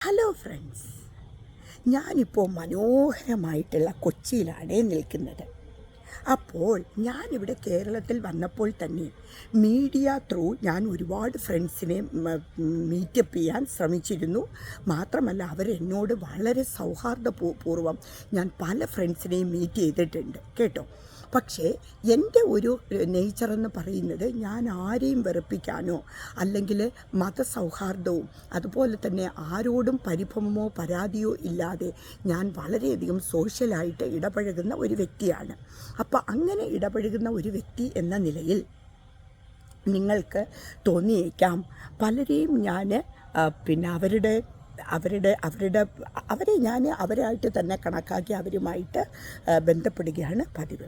Hello friends, ഞാനിപ്പോൾ മനോഹരമായിട്ടുള്ള കൊച്ചിയിലാണ് നിൽക്കുന്നത്. അപ്പോൾ ഞാനിവിടെ കേരളത്തിൽ വന്നപ്പോൾ തന്നെ മീഡിയ ത്രൂ ഞാൻ ഒരുപാട് ഫ്രണ്ട്സിനെ മീറ്റപ്പ് ചെയ്യാൻ ശ്രമിച്ചിരുന്നു. മാത്രമല്ല അവരെന്നോട് വളരെ സൗഹാർദ്ദപൂർവ്വം ഞാൻ പല ഫ്രണ്ട്സിനെയും മീറ്റ് ചെയ്തിട്ടുണ്ട് കേട്ടോ. പക്ഷേ എൻ്റെ ഒരു നേച്ചറെന്ന് പറയുന്നത് ഞാൻ ആരെയും വെറുപ്പിക്കാനോ അല്ലെങ്കിൽ മതസൗഹാർദ്ദവും അതുപോലെ തന്നെ ആരോടും പരിഭവമോ പരാതിയോ ഇല്ലാതെ ഞാൻ വളരെയധികം സോഷ്യലായിട്ട് ഇടപഴകുന്ന ഒരു വ്യക്തിയാണ്. അപ്പോൾ അങ്ങനെ ഇടപഴകുന്ന ഒരു വ്യക്തി എന്ന നിലയിൽ നിങ്ങൾക്ക് തോന്നിയേക്കാം പലരെയും ഞാൻ അവരുടെ അവരുടെ അവരുടെ അവരെ ഞാൻ അവരായിട്ട് തന്നെ കണക്കാക്കി അവരുമായിട്ട് ബന്ധപ്പെടുകയാണ് പതിവ്.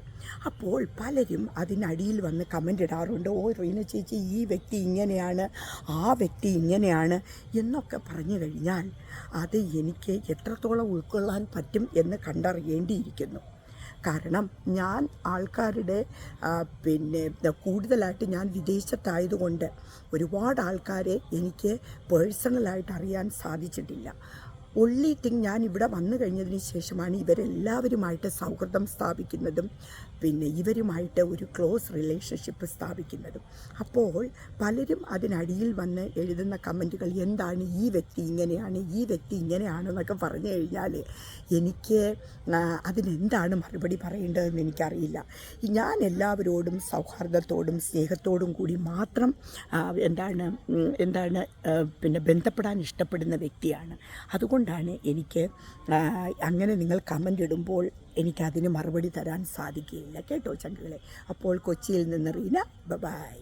അപ്പോൾ പലരും അതിനടിയിൽ വന്ന് കമൻ്റ് ഇടാറുണ്ട്. ഓ റീന ചേച്ചി, ഈ വ്യക്തി ഇങ്ങനെയാണ്, ആ വ്യക്തി ഇങ്ങനെയാണ് എന്നൊക്കെ പറഞ്ഞു കഴിഞ്ഞാൽ അത് എനിക്ക് എത്രത്തോളം ഉൾക്കൊള്ളാൻ പറ്റും എന്ന് കണ്ടറിയേണ്ടിയിരിക്കുന്നു. കാരണം ഞാൻ ആൾക്കാരുടെ കൂടുതലായിട്ട് ഞാൻ വിദേശത്തായതുകൊണ്ട് ഒരുപാട് ആൾക്കാരെ എനിക്ക് പേഴ്സണലായിട്ട് അറിയാൻ സാധിച്ചിട്ടില്ല. ഒൺലി തിങ് ഞാൻ ഇവിടെ വന്നു കഴിഞ്ഞതിന് ശേഷമാണ് ഇവരെല്ലാവരുമായിട്ട് സൗഹൃദം സ്ഥാപിക്കുന്നതും ഇവരുമായിട്ട് ഒരു ക്ലോസ് റിലേഷൻഷിപ്പ് സ്ഥാപിക്കുന്നതും. അപ്പോൾ പലരും അതിനടിയിൽ വന്ന് എഴുതുന്ന കമൻറ്റുകൾ എന്താണ്, ഈ വ്യക്തി ഇങ്ങനെയാണ്, ഈ വ്യക്തി ഇങ്ങനെയാണെന്നൊക്കെ പറഞ്ഞു കഴിഞ്ഞാൽ എനിക്ക് അതിനെന്താണ് മറുപടി പറയേണ്ടതെന്ന് എനിക്കറിയില്ല. ഞാൻ എല്ലാവരോടും സൗഹാർദ്ദത്തോടും സ്നേഹത്തോടും കൂടി മാത്രം ബന്ധപ്പെടാൻ ഇഷ്ടപ്പെടുന്ന വ്യക്തിയാണ്. അതുകൊണ്ടാണ് എനിക്ക് അങ്ങനെ നിങ്ങൾ കമൻ്റ് ഇടുമ്പോൾ എനിക്കതിന് മറുപടി തരാൻ സാധിക്കുകയില്ല കേട്ടോ ചങ്കുകളെ. അപ്പോൾ കൊച്ചിയിൽ നിന്ന് റീന, ബൈ.